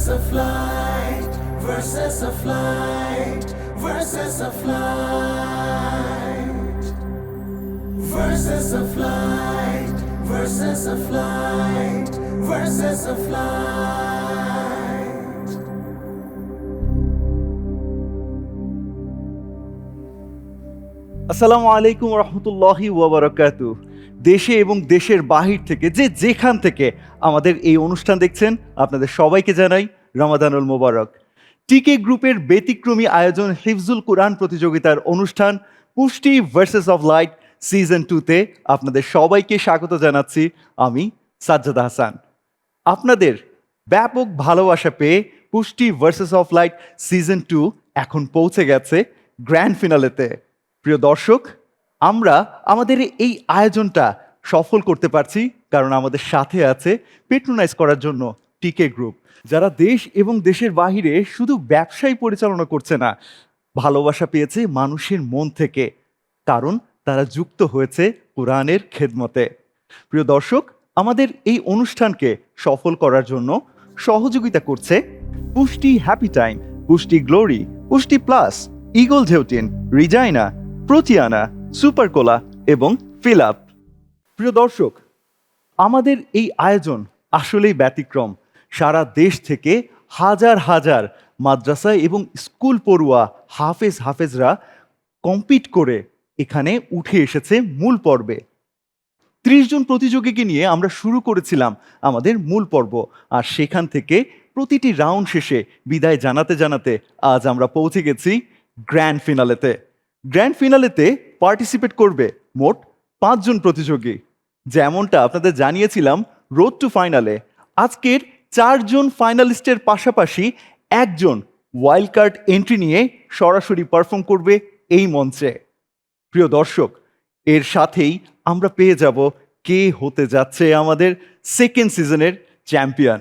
versus a flight, versus a flight, versus a flight, versus a flight, versus a flight, versus a flight. আসসালামু আলাইকুম রহমতুল্লাহি ওয়া বারাকাতুহু। দেশে এবং দেশের বাহির থেকে যেখান থেকে আমাদের এই অনুষ্ঠান দেখছেন আপনাদের সবাইকে জানাই রমাদানুল মোবারক। টিকে গ্রুপের ব্যতিক্রমী আয়োজন হিফজুল কুরআন প্রতিযোগিতার অনুষ্ঠান পুষ্টি ভার্সেস অফ লাইট সিজন 2-তে আপনাদের সবাইকে স্বাগত জানাচ্ছি আমি সাজ্জাদ হাসান। আপনাদের ব্যাপক ভালোবাসা পেয়ে পুষ্টি ভার্সেস অফ লাইট সিজন 2 এখন পৌঁছে গেছে গ্র্যান্ড ফিনালেতে। প্রিয় দর্শক, আমরা আমাদের এই আয়োজনটা সফল করতে পারছি কারণ আমাদের সাথে আছে পেট্রোনাইজ করার জন্য টিকে গ্রুপ, যারা দেশ এবং দেশের বাহিরে শুধু ব্যবসায় পরিচালনা করছে না, ভালোবাসা পেয়েছে মানুষের মন থেকে, কারণ তারা যুক্ত হয়েছে কোরআনের খেদমতে। প্রিয় দর্শক, আমাদের এই অনুষ্ঠানকে সফল করার জন্য সহযোগিতা করছে পুষ্টি হ্যাপি টাইম, পুষ্টি গ্লোরি, পুষ্টি প্লাস, ইগল ঢেউটিন, রিজাইনা, প্রোটিয়ানা, সুপার কোলা এবং ফিল আপ। প্রিয় দর্শক, আমাদের এই আয়োজন আসলেই ব্যতিক্রম। সারা দেশ থেকে হাজার হাজার মাদ্রাসা এবং স্কুল পড়ুয়া হাফেজরা কম্পিট করে এখানে উঠে এসেছে মূল পর্বে। 30 জন প্রতিযোগীকে নিয়ে আমরা শুরু করেছিলাম আমাদের মূল পর্ব, আর সেখান থেকে প্রতিটি রাউন্ড শেষে বিদায় জানাতে জানাতে আজ আমরা পৌঁছে গেছি গ্র্যান্ড ফিনালেতে। গ্র্যান্ড ফিনালেতে পার্টিসিপেট করবে মোট 5 জন প্রতিযোগী। যেমনটা আপনাদের জানিয়েছিলাম রোড টু ফাইনালে, আজকের 4 জন ফাইনালিস্টের পাশাপাশি একজন ওয়াইল্ড কার্ড এন্ট্রি নিয়ে সরাসরি পারফর্ম করবে এই মঞ্চে। প্রিয় দর্শক, এর সাথেই আমরা পেয়ে যাব কে হতে যাচ্ছে আমাদের সেকেন্ড সিজনের চ্যাম্পিয়ন।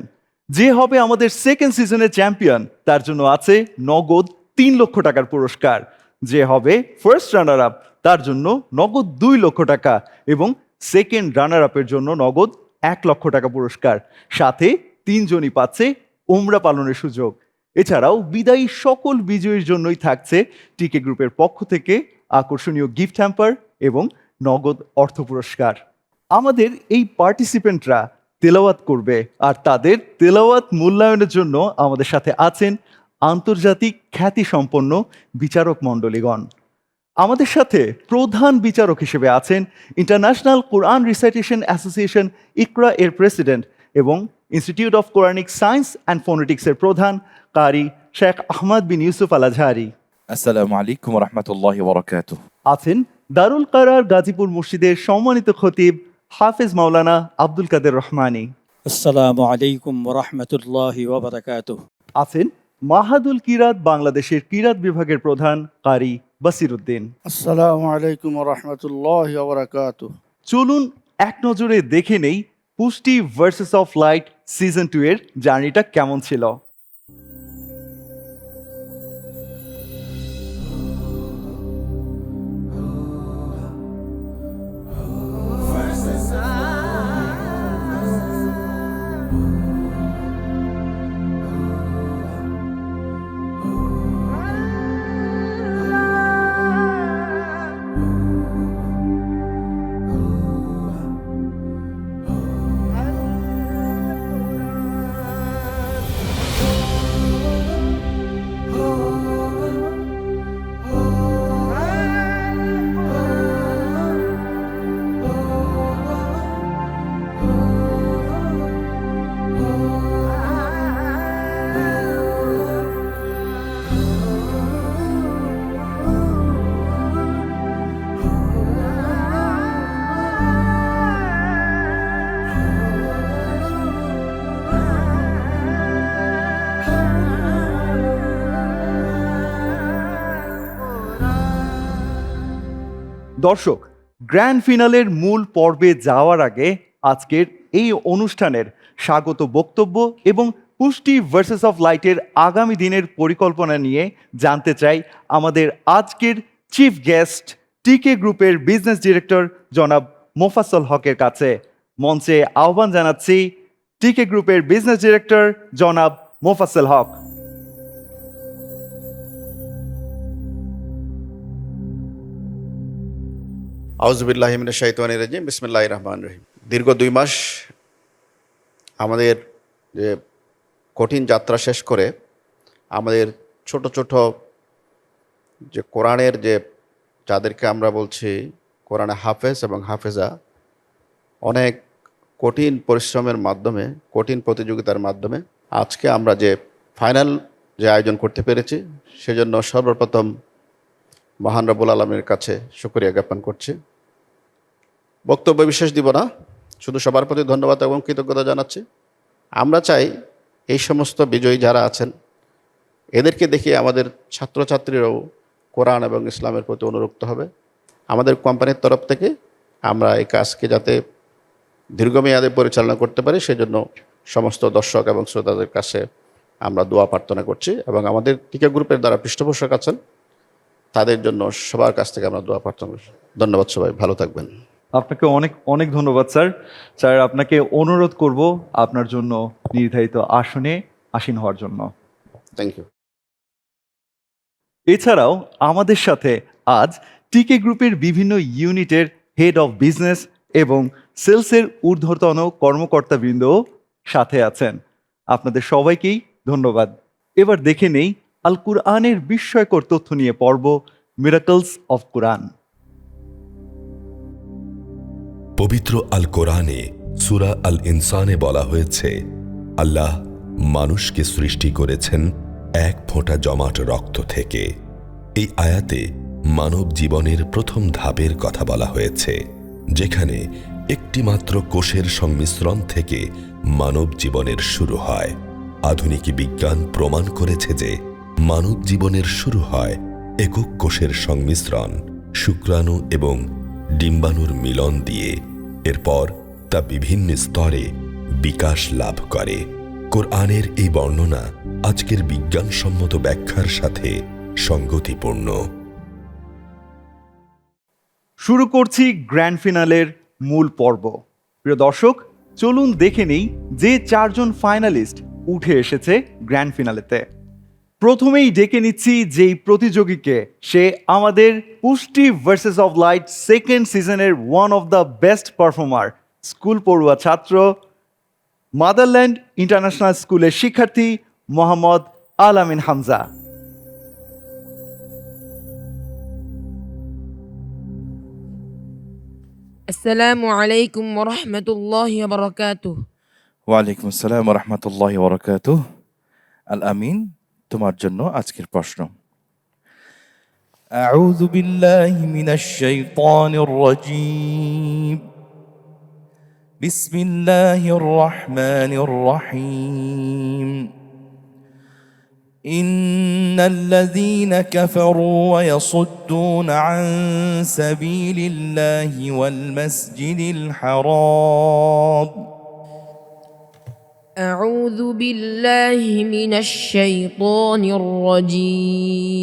যে হবে আমাদের সেকেন্ড সিজনের চ্যাম্পিয়ন তার জন্য আছে নগদ 3 লক্ষ টাকার পুরস্কার। যে হবে ফার্স্ট রানার আপ তার জন্য নগদ 2 লক্ষ টাকা এবং সেকেন্ড রানার আপের জন্য নগদ 1 লক্ষ টাকা পুরস্কার। সাথে 3 জনই পাচ্ছে উমরা পালনের সুযোগ। এছাড়াও বিদায়ী সকল বিজয়ীর জন্যই থাকছে টিকে গ্রুপের পক্ষ থেকে আকর্ষণীয় গিফট হ্যাম্পার এবং নগদ অর্থ পুরস্কার। আমাদের এই পার্টিসিপেন্টরা তেলাওয়াত করবে, আর তাদের তেলাওয়াত মূল্যায়নের জন্য আমাদের সাথে আছেন আন্তর্জাতিক খ্যাতিসম্পন্ন বিচারক মণ্ডলীগণ। আমাদের সাথে প্রধান বিচারক হিসেবে আছেন ইন্টারন্যাশনাল কোরআন রিসাইটেশন অ্যাসোসিয়েশন ইকরা এর প্রেসিডেন্ট এবং institute of Quranic science and ফোনেটিক্সের প্রধান কারি শেখ আহমদ বিন ইউসুফ আল আজহারি। আসসালামু আলাইকুম রহমতুল্লাহি ওয়া বারাকাতুহু। আছেন দারুল কারার গাজীপুর মসজিদের সম্মানিত খতিব হাফেজ মাওলানা আব্দুল কাদের রহমানী। আসসালামু আলাইকুম ওয়া রাহমাতুল্লাহি ওয়া বারাকাতুহু। আছেন মাহাদুল কিরাত বাংলাদেশের কিরাত বিভাগের প্রধান কারি বাসিরউদ্দিন। আসসালামু আলাইকুম ওয়া রাহমাতুল্লাহি ওয়া বারাকাতুহু। চলুন এক নজরে দেখে নেই পুষ্টি ভার্সেস অফ লাইট সিজন 2 এর জার্নিটা কেমন ছিল। দর্শক, গ্র্যান্ড ফিনালের মূল পর্বে যাওয়ার আগে আজকের এই অনুষ্ঠানের স্বাগত বক্তব্য এবং পুষ্টি ভার্সেস অফ লাইটের আগামী দিনের পরিকল্পনা নিয়ে জানতে চাই আমাদের আজকের চিফ গেস্ট টিকে গ্রুপের বিজনেস ডিরেক্টর জনাব মোফাজ্জল হকের কাছে। মঞ্চে আহ্বান জানাচ্ছি টিকে গ্রুপের বিজনেস ডিরেক্টর জনাব মোফাজ্জল হক। আউযুবিল্লাহি মিনাশ শাইতানির রাজিম, বিসমিল্লাহির রহমানির রহিম। দীর্ঘ 2 মাস আমাদের যে কঠিন যাত্রা শেষ করে আমাদের ছোট ছোট যে কোরআনের যে যাদেরকে আমরা বলছি কোরআনে হাফেজ এবং হাফেজা, অনেক কঠিন পরিশ্রমের মাধ্যমে, কঠিন প্রতিযোগিতার মাধ্যমে আজকে আমরা যে ফাইনাল যে আয়োজন করতে পেরেছি, সেজন্য সর্বপ্রথম মহান রব্বুল আলামিনের কাছে শুকরিয়া জ্ঞাপন করছি। বক্তব্য বিশেষ দিব না, শুধু সবার প্রতি ধন্যবাদ এবং কৃতজ্ঞতা জানাচ্ছি। আমরা চাই এই সমস্ত বিজয়ী যারা আছেন এদেরকে দেখে আমাদের ছাত্রছাত্রীরাও কোরআন এবং ইসলামের প্রতি অনুরক্ত হবে। আমাদের কোম্পানির তরফ থেকে আমরা এই কাজকে যাতে দীর্ঘমেয়াদে পরিচালনা করতে পারি, সেজন্য সমস্ত দর্শক এবং শ্রোতাদের কাছে আমরা দোয়া প্রার্থনা করছি, এবং আমাদের টিকা গ্রুপের দ্বারা পৃষ্ঠপোষক আছেন তাদের জন্য সবার কাছ থেকে আমরা দোয়া প্রার্থনা করছি। ধন্যবাদ, সবাই ভালো থাকবেন। আপনাকে অনেক অনেক ধন্যবাদ স্যার। স্যার, আপনাকে অনুরোধ করব আপনার জন্য নির্ধারিত আসনে আসীন হওয়ার জন্য। Thank you. এছাড়াও আমাদের সাথে আজ টিকে গ্রুপের বিভিন্ন ইউনিটের হেড অফ বিজনেস এবং সেলসের ঊর্ধ্বতন কর্মকর্তাবৃন্দ সাথে আছেন। আপনাদের সবাইকেই ধন্যবাদ। এবার দেখে নেই আল কুরআনের বিস্ময়কর তথ্য নিয়ে পর্ব মিরাকলস অফ কুরআন। পবিত্র আল কোরআনে সূরা আল ইনসানে বলা হয়েছে, আল্লাহ মানুষকে সৃষ্টি করেছেন এক ফোঁটা জমাট রক্ত থেকে। এই আয়াতে মানব জীবনের প্রথম ধাপের কথা বলা হয়েছে, যেখানে একটি মাত্র কোষের সংমিশ্রণ থেকে মানব জীবনের শুরু হয়। আধুনিক বিজ্ঞান প্রমাণ করেছে যে মানব জীবনের শুরু হয় একক কোষের সংমিশ্রণ, শুক্রাণু এবং ডিম্বাণুর মিলন দিয়ে। এরপর তা বিভিন্ন স্তরে বিকাশ লাভ করে। কোরআনের এই বর্ণনা আজকের বিজ্ঞানসম্মত ব্যাখ্যার সাথে সঙ্গতিপূর্ণ। শুরু করছি গ্র্যান্ড ফিনালের মূল পর্ব। প্রিয় দর্শক, চলুন দেখে নেই যে 4 জন ফাইনালিস্ট উঠে এসেছে গ্র্যান্ড ফিনালেতে। প্রথমেই ডেকে নিচ্ছি যেই প্রতিযোগীকে, সে আমাদের পুষ্টি ভার্সেস অফ লাইট সেকেন্ড সিজনের one of the best performer, school পড়ুয়া ছাত্র, মাদারল্যান্ড ইন্টারন্যাশনাল স্কুলের শিক্ষার্থী মোহাম্মদ আল আমিন হামজা। আসসালামু আলাইকুম ওয়া রাহমাতুল্লাহি ওয়া বারাকাতুহু। ওয়ালাইকুম আসসালাম ওয়া রাহমাতুল্লাহি ওয়া বারাকাতুহু। আল আমিন, তোমার জন্য আজকের প্রশ্ন। আউযু বিল্লাহি মিনাশ শাইতানির রাজীম। বিসমিল্লাহির রহমানির রহিম। إن الذين كفروا ويصدون عن سبيل الله والمسجد الحرام. أعوذ بالله من الشيطان الرجيم.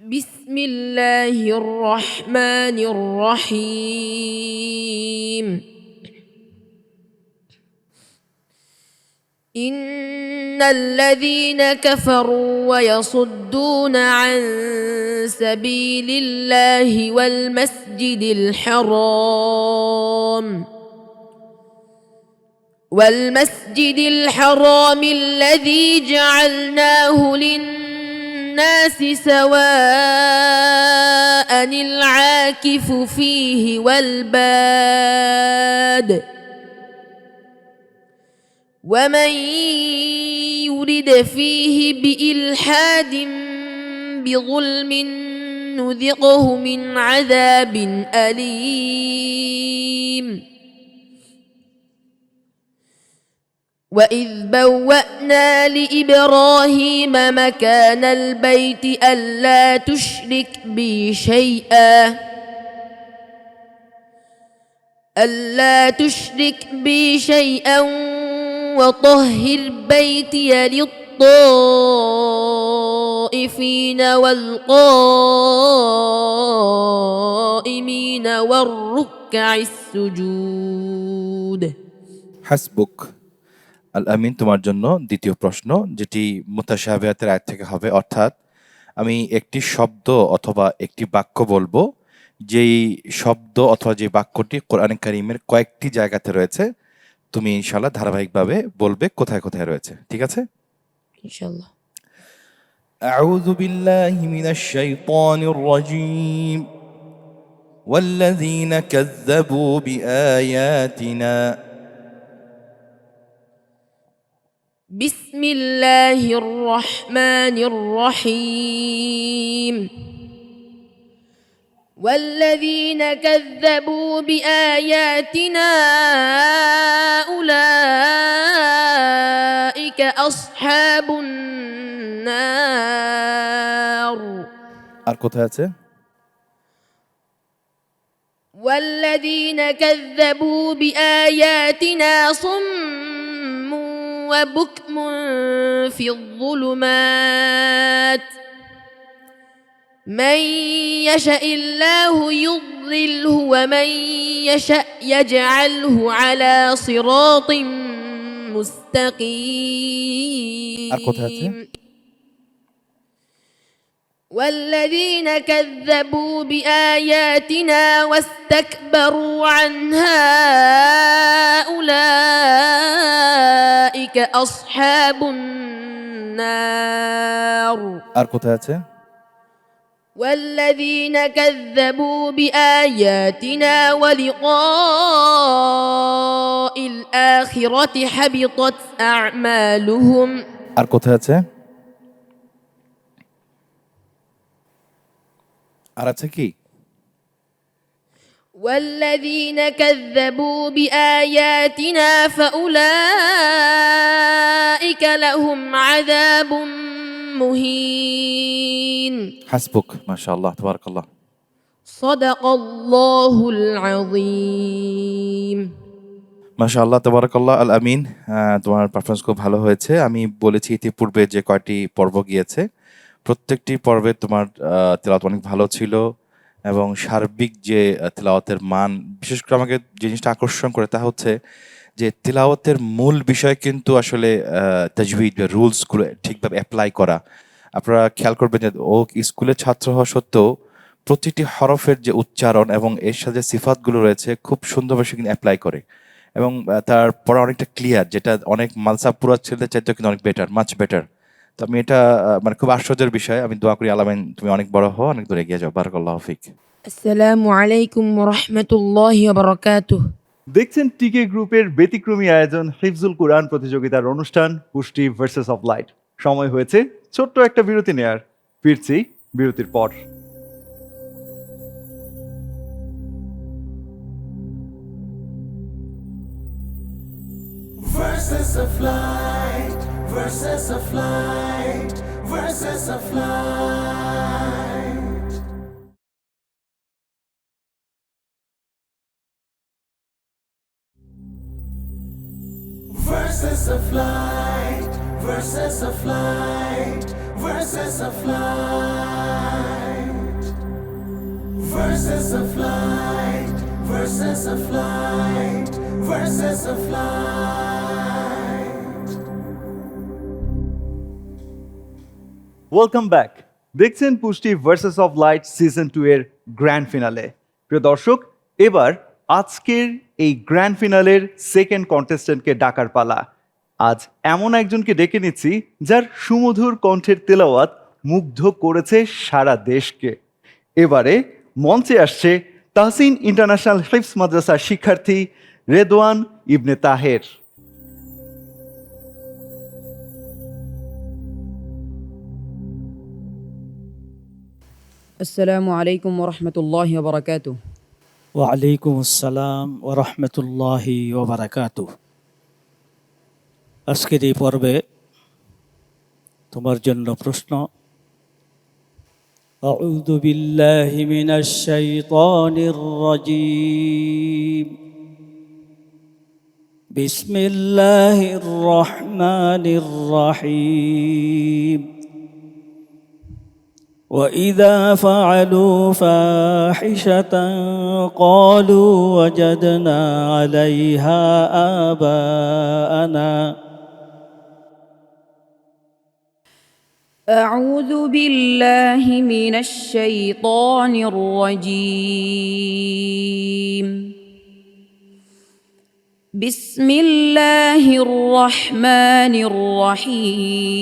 بسم الله الرحمن الرحيم. إن الذين كفروا ويصدون عن سبيل الله والمسجد الحرام الذي جعلناه للناس سواء العاكف فيه والباد ومن يرد فيه بإلحاد بظلم نذقه من عذاب أليم. وإذ بوأنا لإبراهيم مكان البيت ألا تشرك بي شيئا وطهر بيتي للطائفين والقائمين والركع السجود. الخلود. হাসবুক। আল আমিন, তোমার জন্য দ্বিতীয় প্রশ্ন, যেটি মুতাশাবিহাতের আয়াত থেকে হবে, অর্থাৎ আমি একটি শব্দ অথবা একটি বাক্য বলবো, যেই শব্দ অথবা যে বাক্যটি কোরআন কারীমের কয়েকটি জায়গাতে রয়েছে। তুমি ইনশাআল্লাহ ধারাবাহিকভাবে বলবে কোথায় কোথায় রয়েছে, ঠিক আছে? إن شاء الله. أعوذ بالله من الشيطان الرجيم والذين كذبوا بآياتنا. بسم الله الرحمن الرحيم. والذين كذبوا بآياتنا أولئك أصحاب النار. আর কোথায় আছে? والذين كذبوا بآياتنا صم وبكم في الظلمات. من يشاء الله يضلله ومن يشاء يجعله على صراط مستقيم. والذين كذبوا بآياتنا واستكبروا عنها أولئك أصحاب النار. আর কোথায় আছে? والذين كذبوا بآياتنا ولقاء الآخرة حبطت أعمالهم. আর কোথায় আছে? আর আছে কি? والذين كذبوا بآياتنا فأولئك لهم عذاب مهين. হাসবুক, মাশাআল্লাহ, তাবারাকাল্লাহ। صدق الله العظيم. মাশাআল্লাহ, তাবারাকাল্লাহ। আল আমিন, তোমার পারফরমেন্স খুব ভালো হয়েছে। আমি বলেছি ইতিপূর্বে যে কয়টি পর্ব গিয়েছে, প্রত্যেকটি পর্বে তোমার তেলাওয়াত অনেক ভালো ছিল এবং সার্বিক যে তেলাওয়াতের মান, বিশেষ করে আমাকে যে জিনিসটা আকর্ষণ করে তা হচ্ছে যে তেলাওয়াতের মূল বিষয় কিন্তু আসলে তাজবিদ বা রুলসগুলো ঠিকভাবে অ্যাপ্লাই করা। আপনারা খেয়াল করবেন যে ও স্কুলের ছাত্র হওয়া সত্ত্বেও প্রতিটি হরফের যে উচ্চারণ এবং এর সাথে যে সিফাতগুলো রয়েছে খুব সুন্দরভাবে সে কিন্তু অ্যাপ্লাই করে এবং তার পড়া অনেকটা ক্লিয়ার, যেটা অনেক মালসা পুরা ছেলেদের চাইতে কিন্তু অনেক বেটার, মাচ বেটার। তো আমি এটা মানে খুব আশ্চর্যের বিষয়। আমি দোয়া করি আলামিন তুমি অনেক বড় হও, অনেক দূরে এগিয়ে যাও। বারাকাল্লাহু ফিক। السلام عليكم ورحمة الله وبركاته. দেখছেন টিকে গ্রুপের ব্যতিক্রমী আয়োজন হিফজুল কোরআন প্রতিযোগিতার অনুষ্ঠান পুষ্টি ভার্সেস অফ লাইট। সময় হয়েছে ছোট্ট একটা বিরতি নেয়ার। ফিরছি বিরতির পর। Versus a flight, versus a flight, versus a flight. Versus a flight, versus a flight, versus a flight. Versus a flight, versus a flight, versus a flight. Welcome back. দেখছেন পুষ্টি ভার্সেস অফ লাইট সিজন 2 এর grand finale. প্রিয় দর্শক, এবার আজকের এই grand ফিনালের second কন্টেস্ট্যান্টকে ডাকার পালা। আজ এমন একজনকে ডেকে নিচ্ছি যার সুমধুর কণ্ঠের তেলাওয়াত মুগ্ধ করেছে সারা দেশকে। এবারে মঞ্চে আসছে তাহসিন ইন্টারন্যাশনাল হিফজ মাদ্রাসার শিক্ষার্থী রেদওয়ান ইবনে তাহের। السلام عليكم ورحمة الله وبركاته. ওয়ালাইকুম আসসালাম ওয়া রাহমাতুল্লাহি ওয়া বারাকাতুহ। আজকের এই পর্বে তোমার জন্য প্রশ্ন। আউযু বিল্লাহি মিনাশ শাইতানির রাজীম। বিসমিল্লাহির রহমানির রহিম। وإذا فعلوا فاحشة قالوا وجدنا عليها آباءنا أعوذ بالله من الشيطان الرجيم. بسم الله الرحمن الرحيم.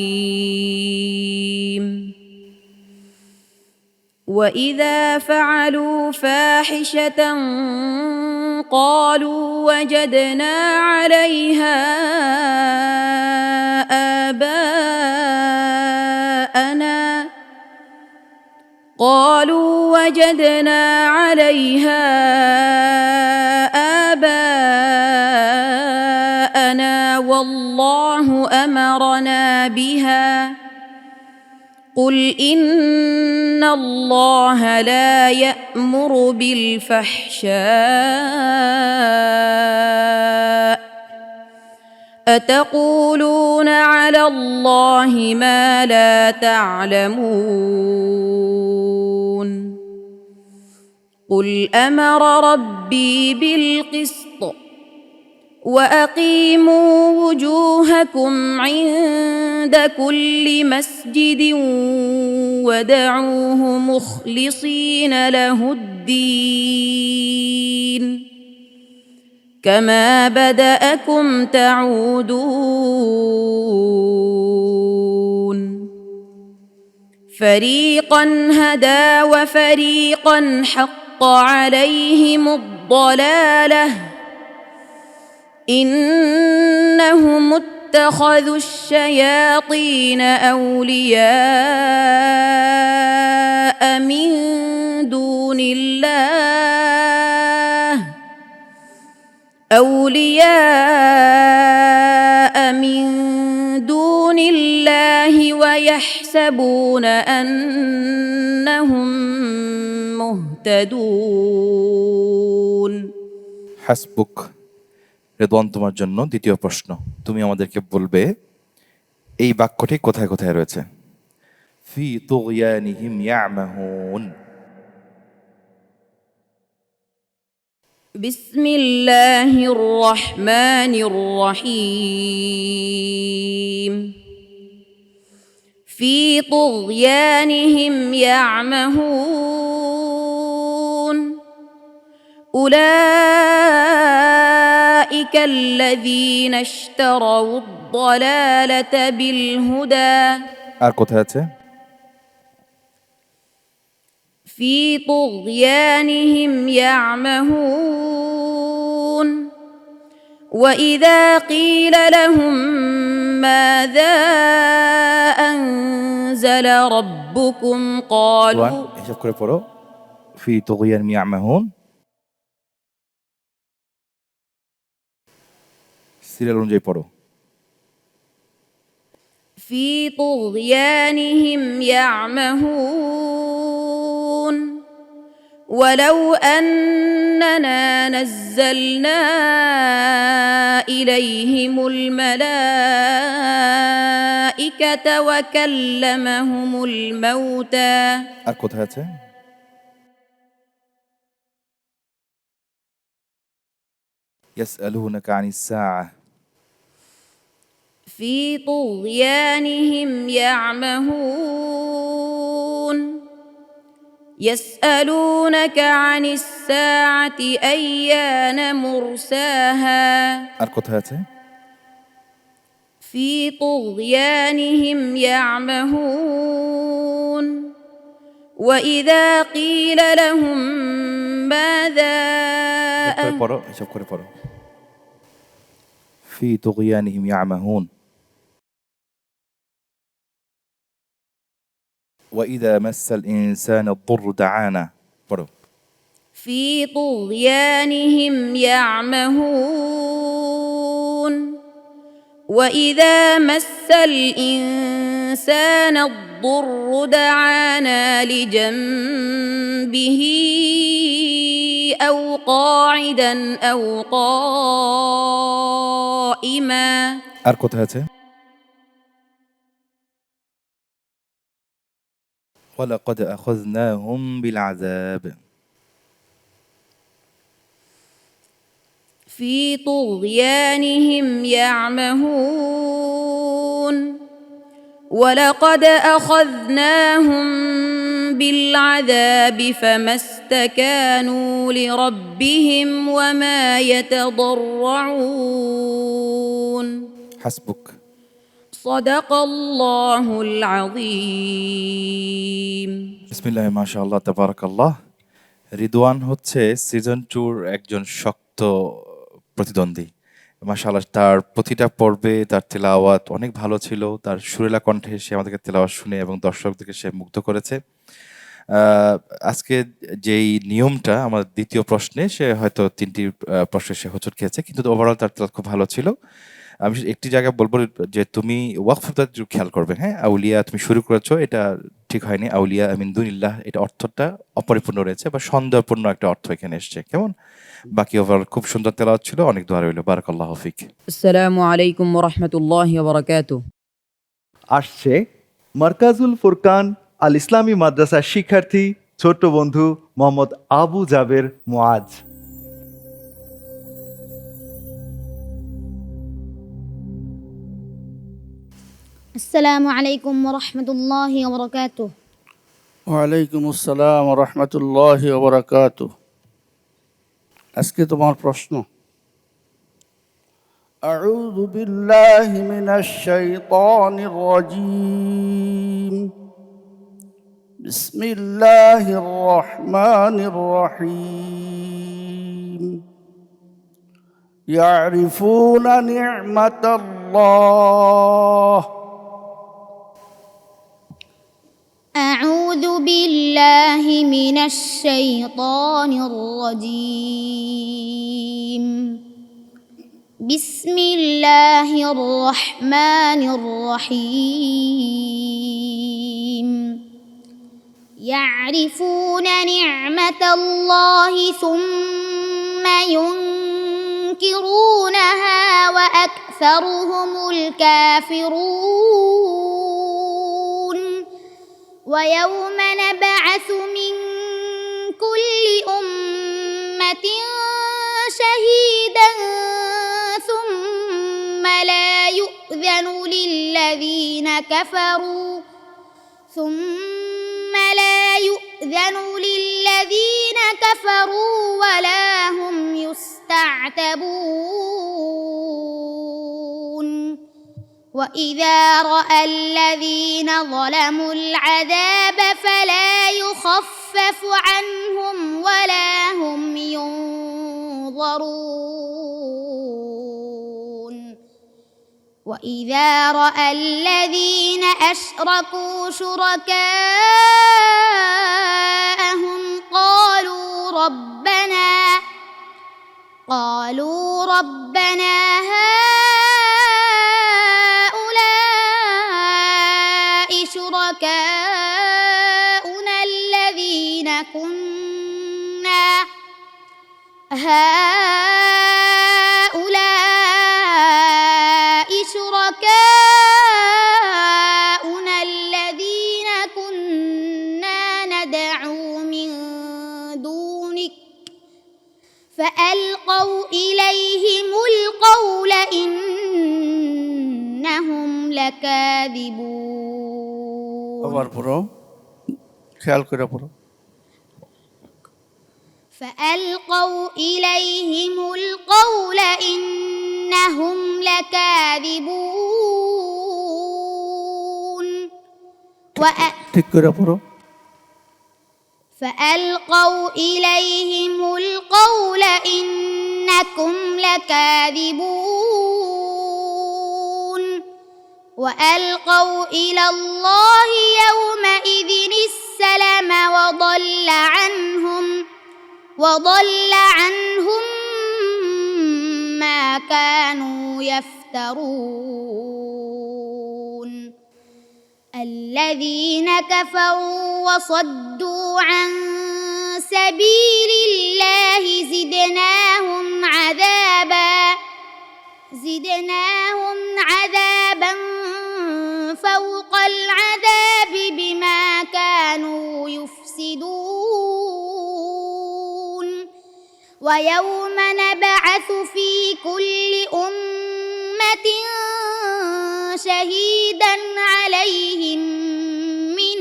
وإذا فعلوا فاحشة قالوا وجدنا عليها آباءنا قالوا وجدنا عليها آباءنا والله أمرنا بها قل إن الله لا يأمر بالفحشاء أتقولون على الله ما لا تعلمون قل أمر ربي بالقسط وأقيموا وجوهكم عند كل مسجد ودعوه مخلصين له الدين كما بدأكم تعودون فريقا هدى وفريقا حق عليهم الضلالة إنهم اتخذوا الشياطين أولياء من دون الله ويحسبون أنهم مهتدون হাসবুক। রেদওয়ান, তোমার জন্য দ্বিতীয় প্রশ্ন। তুমি আমাদেরকে বলবে এই বাক্যটি কোথায় কোথায় রয়েছে। ফি তুগয়ানিহিম ইয়ামাহুন। بسم الله الرحمن الرحيم في طغيانهم يعمهون أولئك الذين اشتروا الضلالة بالهدى আর কোথায় আছে? في طغيانهم يعمهون وإذا قيل لهم ماذا أنزل ربكم قالوا হিসাব করে পড়ো। ফি তুগয়ানিহিম ইয়ামাহুন। সিরিয়াল অনুযায়ী পড়ো। في طغيانهم يعمهون ولو أننا نزلنا إليهم الملائكة وكلمهم الموتى আর কোথায় আছে? ইয়াসআলুনাকা আনিস সাআহ। في طغيانهم يعمهون يسألونك عن الساعة أيان مرساها আর কোথায় আছে? في طغيانهم يعمهون وإذا قيل لهم ماذا হিসাব করে পড়ো, হিসাব করে পড়ো। ফি তুগয়ানিহিম ইয়ামাহুন। وإذا مس الإنسان الضر دعانا. পড়ো। في طغيانهم يعمهون وإذا مس الإنسان الضر دعانا لجنبه أو قاعدا أو قائما আর কোথায় আছে? ওয়ালাকাদ আখাযনাহুম বিল আযাব। في طغيانهم يعمهون ولقد أخذناهم بالعذاب فما استكانوا لربهم وما يتضرعون হাসবুক। صدق الله العظيم বিসমিল্লাহ মাশাআল্লাহ তাবারাকাল্লাহ। রিদওয়ান হচ্ছে সিজন 2-র একজন শক্ত প্রতিদ্বন্দ্বী। মাশাআল্লাহ, তার প্রতিটা পর্বে তার তেলাওয়াত অনেক ভালো ছিল। তার সুরেলা কণ্ঠে সে আমাদেরকে তেলাওয়াত শুনে এবং দর্শকদেরকে সে মুগ্ধ করেছে। আজকে যেই নিয়মটা আমার দ্বিতীয় প্রশ্নে, সে হয়তো 3টি প্রশ্নে সে হোঁচট খেয়েছে, কিন্তু ওভারঅল তার তেলাওয়াত খুব ভালো ছিল। আমি একটি জায়গায় বলবো যে তুমি ওয়াকফটা একটু খেয়াল করবে। হ্যাঁ, আউলিয়া তুমি শুরু করেছো, এটা ঠিক হয়নি। আউলিয়া মিন দুনিল্লাহ, এটা অর্থটা অপরিপূর্ণ রয়েছে বা সন্দেহপূর্ণ একটা অর্থ এখানে এসছে। কেমন? বাকি ওভারঅল খুব সুন্দর তেলাওয়াত ছিল। অনেক দোয়া রইল। বারাকাল্লাহু ফিক। السلام عليكم ورحمة الله وبركاته. আসছে মার্কাজুল ফুরকান আল ইসলামী মাদ্রাসার শিক্ষার্থী ছোট্ট বন্ধু মোহাম্মদ আবু জাবের মুআজ। السلام عليكم ورحمة الله وبركاته. ওয়ালাইকুম আসসালাম রহমতুল্লাহ ওবরাকাতু। আজকে তোমার প্রশ্ন, আউযু বিল্লাহি মিনাশ শাইতানির রাজীম, বিসমিল্লাহির রহমানির রহিম। ইয়ারিফুনা নি'মাতাল্লাহ। أعوذ بالله من الشيطان الرجيم. بسم الله الرحمن الرحيم. يعرفون نعمة الله ثم ينكرونها وأكثرهم الكافرون. ويوم نبعث من كل أمة شهيدا ثم لا يؤذن للذين كفروا ولا هم يستعتبون. وإذا رأى الذين ظلموا العذاب فلا يخفف عنهم ولا هم ينظرون. وإذا رأى الذين أشركوا شركاءهم قالوا ربنا هؤلاء شركاؤنا الذين كنا ندعو من دونك فألقوا إليهم القول إنهم لكاذبون. আবার পড়ো, খেয়াল করে পড়ো। فألقوا إليهم القول إنهم لكاذبون. ঠিক করে পড়ো। فألقوا إليهم القول إنكم لكاذبون. وألقوا إلى الله يومئذ السلم وضل عنهم ما كانوا يفترون. الذين كفروا وصدوا عن سبيل الله زدناهم عذابا فوق العذاب بما كانوا ويوم نبعث في كل أمة شهيدا عليهم من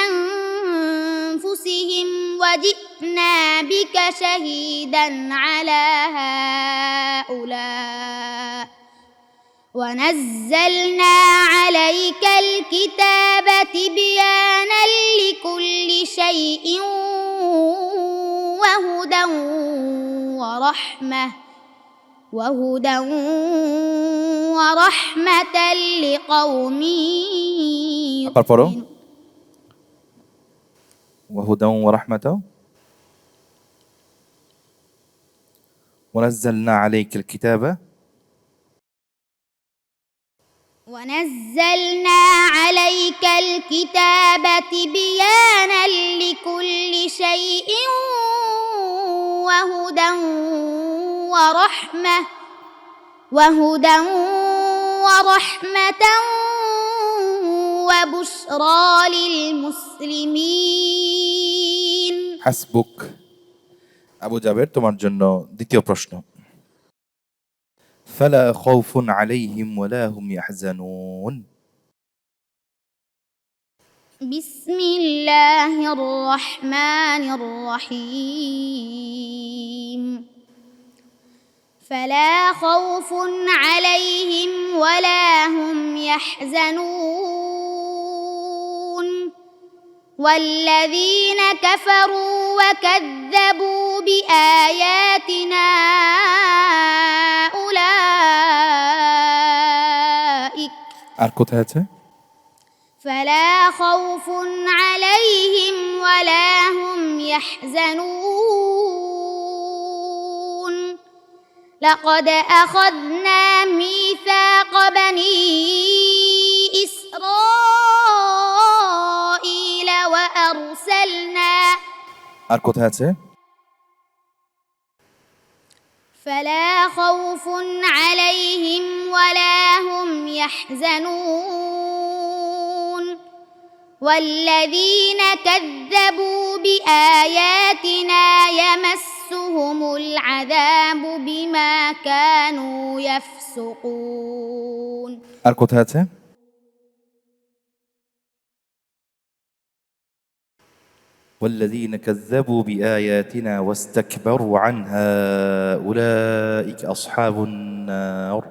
أنفسهم وجئنا بك شهيدا على هؤلاء ونزلنا عليك الكتاب تبيانا لكل شيء وهدى ورحمة لقوم আবার পড়ো। يؤمنون وهدى ورحمة ونزلنا عليك الكتاب تبيانا لكل شيء وهدى ورحمة وبشرى للمسلمين হাসবুক। আবু জাবের, তোমার জন্য দ্বিতীয় প্রশ্ন। ফালা খাউফুন আলাইহিম ওয়ালা হুম ইয়াহজানুন। بسم الله الرحمن الرحيم فلا خوف عليهم ولا هم يحزنون والذين كفروا وكذبوا بآياتنا أولئك আর কোথায় আছে? فلا خوف عليهم ولا هم يحزنون لقد أخذنا ميثاق بني إسرائيل وأرسلنا আর কোথায় আছে? فلا خوف عليهم ولا هم يحزنون والذين كذبوا بآياتنا يمسهم العذاب بما كانوا يفسقون আর কোথায় আছে? والذين كذبوا بآياتنا واستكبروا عنها أولئك أصحاب النار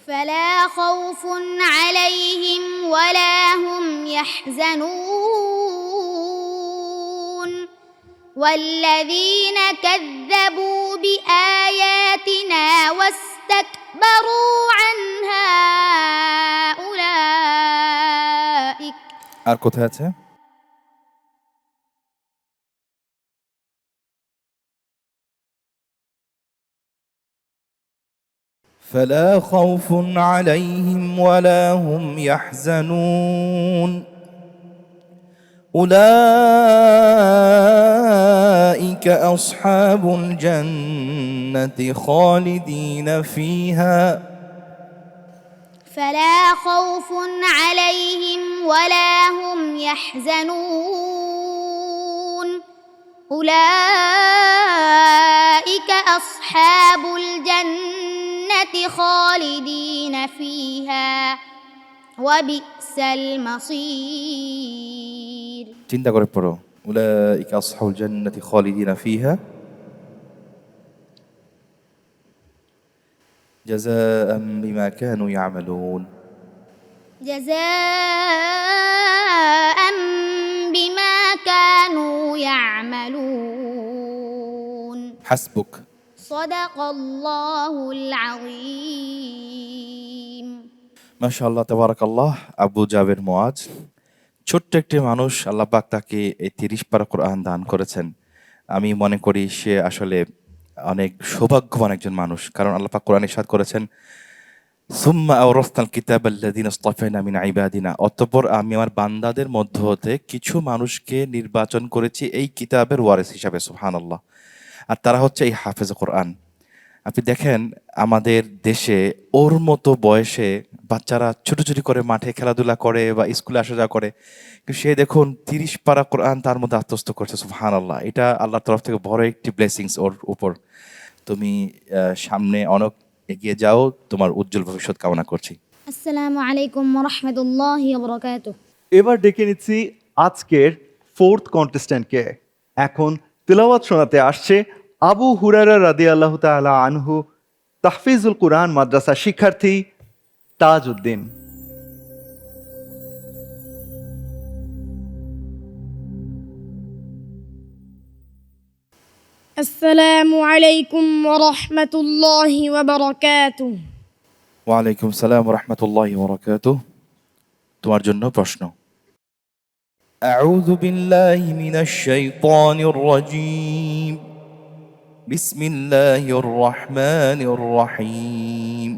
فلا خوف عليهم ولا هم يحزنون والذين كذبوا بآياتنا واستكبروا عنها أولئك আর কোথায় আছে? فلا خوف عليهم ولا هم يحزنون أولئك أصحاب الجنة خالدين فيها فلا خوف عليهم ولا هم يحزنون أولئك أصحاب الجنة خالدين فيها وبئس المصير চিন্তা করে পড়ো। أولئك أصحاب الجنة خالدين فيها جزاء بما كانوا يعملون جزاء بما كانوا يعملون حسبك صدق الله العظيم মাশাআল্লাহ তাবারাকাল্লাহ। আবু জাবের মুআজ, ছোট্ট একটি মানুষ, আল্লাহ পাক তাকে এই 30 পারা কোরআন দান করেছেন। আমি মনে করি সে আসলে অনেক সৌভাগ্যবান একজন মানুষ, কারণ আল্লাহ পাক কোরআনে ইরশাদ করেছেন সুম্মা আওরাসনাল কিতাবাল্লাযীনা ইসতাফাইনা মিন ইবাদিনা, অতঃপর আমি আমার বান্দাদের মধ্য হতে কিছু মানুষকে নির্বাচন করেছি এই কিতাবের ওয়ারিস হিসাবে। সুবহানাল্লাহ। আর তারা হচ্ছে এই হাফেজ কোরআন। আপনি দেখেন আমাদের দেশে ওর মতো বয়সে বাচ্চারা ছুটোছুটি করে মাঠে খেলাধুলা করে বা স্কুলে আসা যাওয়া করে, কিন্তু সে দেখুন 30 পারা কোরআন তার মধ্যে আত্মস্থ করছে। সুবহানাল্লাহ, এটা আল্লাহর তরফ থেকে বড় একটি ব্লেসিংস ওর উপর। তুমি সামনে অনেক এগিয়ে যাও, তোমার উজ্জ্বল ভবিষ্যৎ কামনা করছি। আসসালামু আলাইকুম ওয়া রাহমাতুল্লাহি ওয়া বারাকাতুহু। এবার ডেকে নিচ্ছি আজকের ফোর্থ কন্টেস্ট্যান্টকে। এখন তিলাওয়াত শোনাতে আসছে আবু হুরায়রা রাদিয়াল্লাহু তাআলা আনহু, তাহফিজুল কুরআন মাদ্রাসা শিক্ষার্থী তাজউদ্দিন। আসসালামু আলাইকুম ওয়া রাহমাতুল্লাহি ওয়া বারাকাতুহু। ওয়ালাইকুম সালাম ওয়া রাহমাতুল্লাহি ওয়া বারাকাতুহু। তোমার জন্য প্রশ্ন। আউযু বিল্লাহি মিনাশ শাইতানির রাজীম। বিসমিল্লাহির রহমানির রহিম।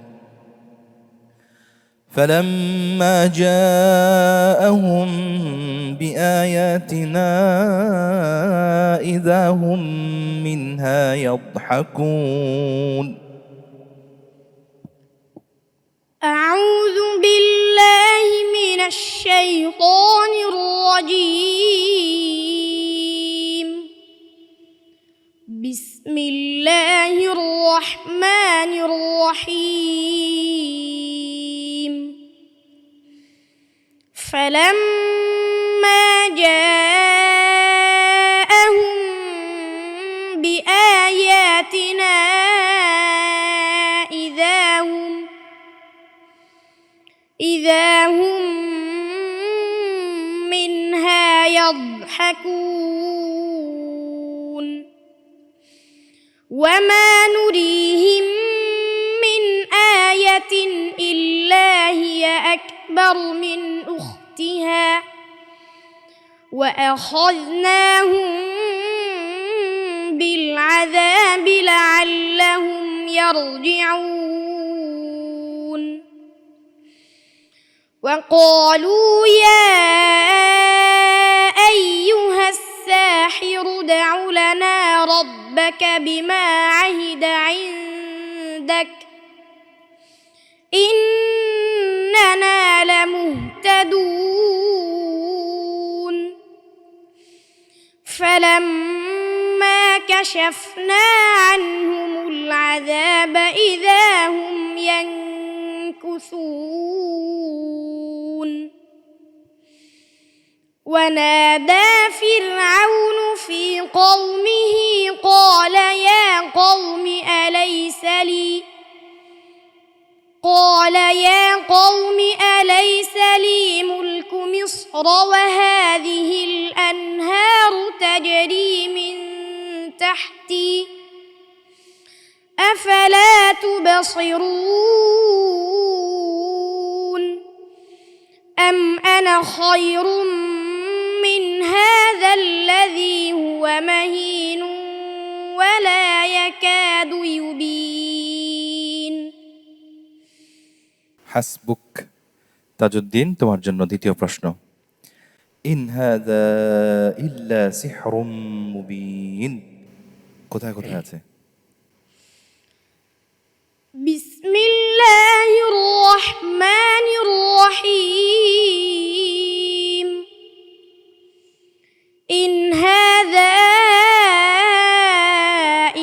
فلما جاءهم بآياتنا إذا هم منها يضحكون. أعوذ بالله من الشيطان الرجيم. بسم الله الرحمن الرحيم. فلما جاءهم بآياتنا إذا هم منها يضحكون. وما نريهم من آية إلا هي أكبر من أختها وأخذناهم بالعذاب لعلهم يرجعون. وقالوا يا أيها الساحر ادع لنا ربك بما عهد عندك إننا لمهتدون. فلما كشفنا عنهم العذاب إذا هم ينكثون. ونادى فرعون في قومه قال يا قوم أليس لي ملك مصر وهذه الأنهار تجري من تحتي أفلا تبصرون. أم أنا خير من هذا الذي هو مهين ولا يكاد يبين. হাসবুক। তাজউদ্দিন, তোমার জন্য দ্বিতীয় প্রশ্ন। ইন হাযা ইল্লা সিহরুম মুবিন, কোথায় কোথায় আছে? بسم الله الرحمن الرحيم. إن هذا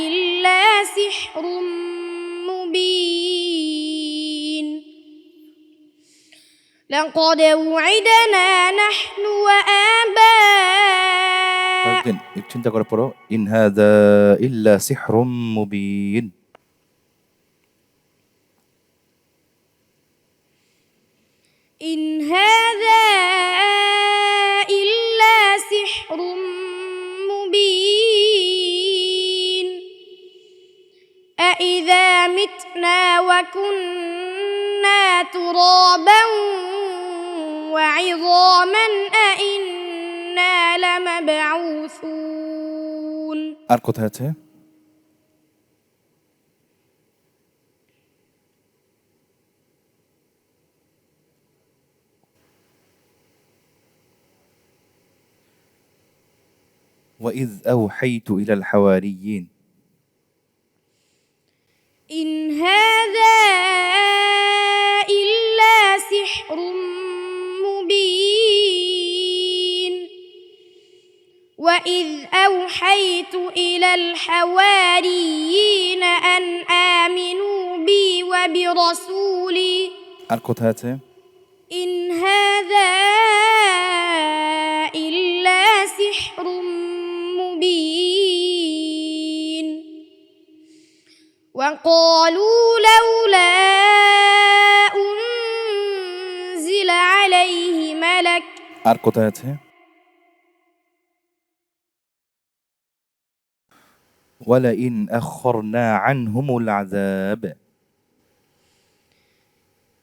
إلا سحر مبين. لقد وعدنا نحن وآباؤنا. তাজউদ্দিন, একটু চিন্তা করে পড়ো। ইন হাযা ইল্লা সিহরুম মুবিন। إن هذا إلا سحر مبين. أإذا متنا وكنا ترابا وعظاما أإنا لمبعوثون. আর কোথায় আছে? وإذ أوحيت إلى الحواريين. إن هذا إلا سحر مبين وإذ أوحيت إلى الحواريين أن آمنوا بي وبرسولي আর কোথায় আছে? إن هذا إلا سحر مبين وقالوا لولا أنزل عليه ملك আর কোথায় আছে? ولئن أخرنا عنهم العذاب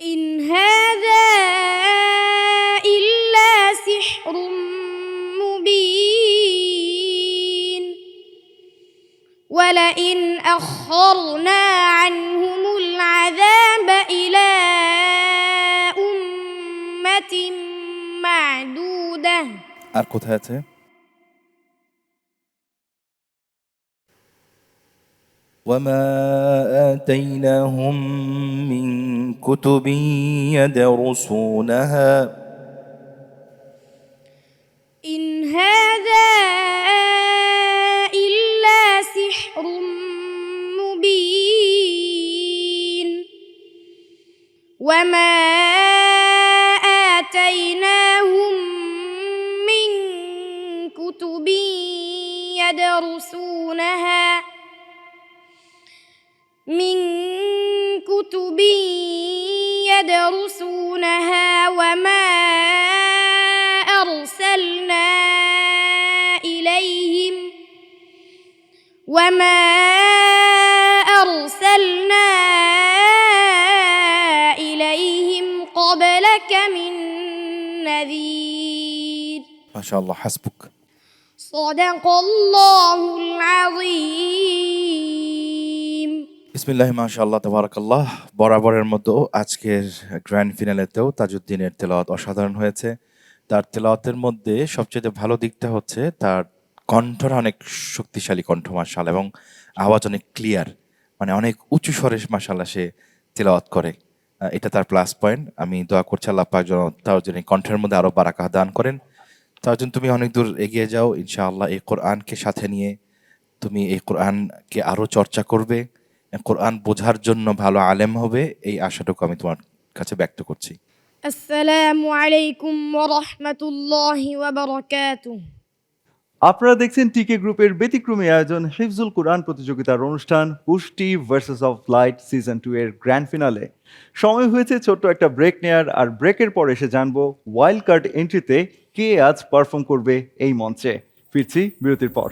إن هذا إلا سحر مبين ولئن أخرنا عنهم العذاب إلى أمة معدودة আর কোথায় আছে? وما آتيناهم من كتب يدرسونها إن هذا إلا سحر مبين وما آتيناهم من كتب يدرسونها وما أرسلنا إليهم قبلك من نذير ما شاء الله حسبك صدق الله العظيم বিসমিল্লাহ মাশাআল্লাহ তাবারাকাল্লাহ। বরাবরের মতো আজকের গ্র্যান্ড ফিনালেতেও তাজউদ্দিনের তেলাওয়াত অসাধারণ হয়েছে। তার তেলাওয়াতের মধ্যে সবচেয়ে ভালো দিকটা হচ্ছে তার কণ্ঠটা অনেক শক্তিশালী কণ্ঠ মাশাআল্লাহ, এবং আওয়াজ অনেক ক্লিয়ার, মানে অনেক উঁচু স্বরে মাশাআল্লাহ সে তেলাওয়াত করে। এটা তার প্লাস পয়েন্ট। আমি দোয়া করছি আল্লাহ পাক যেন তার জন্য কণ্ঠের মধ্যে আরো বারাকা দান করেন। তার জন্য তুমি অনেক দূর এগিয়ে যাও ইনশাআল্লাহ। এই কোরআনকে সাথে নিয়ে তুমি এই কোরআনকে আরো চর্চা করবে, কোরআন বোঝার জন্য ভালো আলেম হবে, এই আশাটুকু আমি তোমার কাছে ব্যক্ত করছি। আসসালামু আলাইকুম ওয়া রাহমাতুল্লাহি ওয়া বারাকাতুহু। আপনারা দেখছেন টিকে গ্রুপের ব্যতিক্রমী আয়োজন হিফজুল কোরআন প্রতিযোগিতার অনুষ্ঠান পুষ্টি ভার্সেস অফ লাইট সিজন 2 এর গ্র্যান্ড ফিনালে। সময় হয়েছে ছোট্ট একটা ব্রেক নেয়ার, আর ব্রেকের পর এসে জানবো ওয়াইল্ড কার্ড এন্ট্রিতে কে আজ পারফর্ম করবে এই মঞ্চে। ফিরছি বিরতির পর।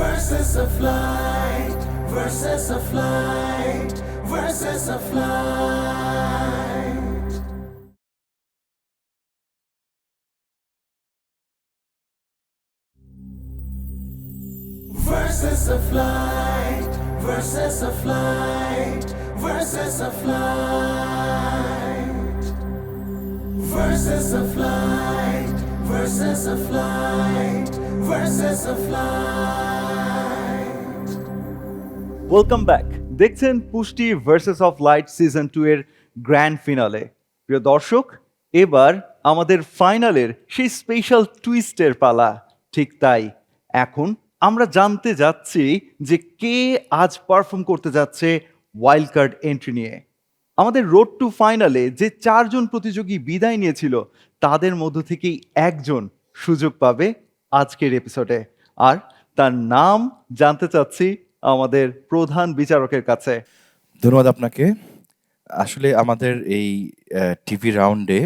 Verses of light, verses of light, verses of light. Verses of light, verses of light, verses of light. Verses of light, verses of light, verses of light. Welcome back. দেখছেন পুষ্টি versus of light season 2 এর grand finale. প্রিয় দর্শক, এবার আমাদের ফাইনালের সেই special টুইস্টের পালা। ঠিক তাই, এখন আমরা জানতে যাচ্ছি যে কে আজ পারফর্ম করতে যাচ্ছে ওয়াইল্ড কার্ড এন্ট্রি নিয়ে। আমাদের রোড টু ফাইনালে যে 4 জন প্রতিযোগী বিদায় নিয়েছিল, তাদের মধ্য থেকেই একজন সুযোগ পাবে আজকের এপিসোডে, আর তার নাম জানতে চাচ্ছি আমাদের প্রধান বিচারকের কাছে। ধন্যবাদ আপনাকে। আসলে আমাদের এই টিভি রাউন্ডে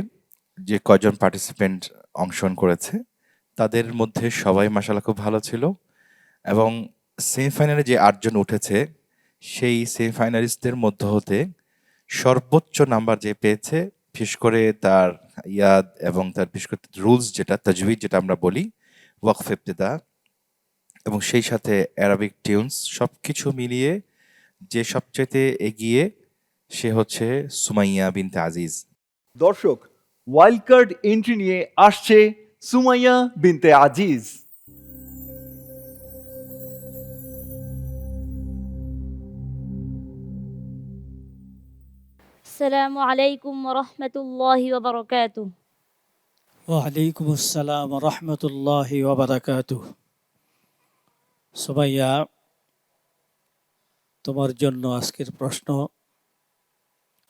যে কয়জন পার্টিসিপেন্ট অংশগ্রহণ করেছে, তাদের মধ্যে সবাই মাশাআল্লাহ খুব ভালো ছিল, এবং সেমিফাইনালে যে 8 জন উঠেছে, সেই সেমিফাইনালিস্টদের মধ্যে হতে সর্বোচ্চ নাম্বার যে পেয়েছে, বিশেষ করে তার ইয়াদ এবং তার বিশেষ করে রুলস যেটা তাজউইদ যেটা আমরা বলি, ওয়াকফ ইবতিদা এবং সেই সাথে অ্যারাবিক টিউনস, সব কিছু মিলিয়ে যে সবচেয়ে এগিয়ে সে হচ্ছে সুমাইয়া বিনতে আজিজ। দর্শক, ওয়াইল্ড কার্ড এন্ট্রি নিয়ে আসছে সুমাইয়া বিনতে আজিজ। السلام عليكم ورحمة الله وبركاته. ওয়ালাইকুম আসসালাম রহমতুল্লাহি ওবারাকাতুহ। সুমাইয়া, তোমার জন্য আজকের প্রশ্ন।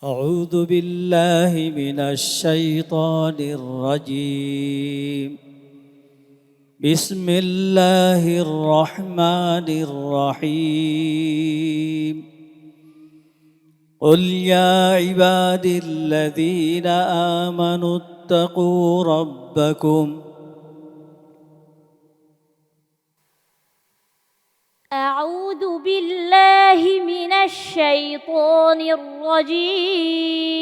আউযু বিল্লাহি মিনাশ শাইতানির রাজীম। বিসমিল্লাহির রহমানির রহিম। قل يا عبادي الذين آمنوا اتقوا ربكم. أعوذ بالله من الشيطان الرجيم.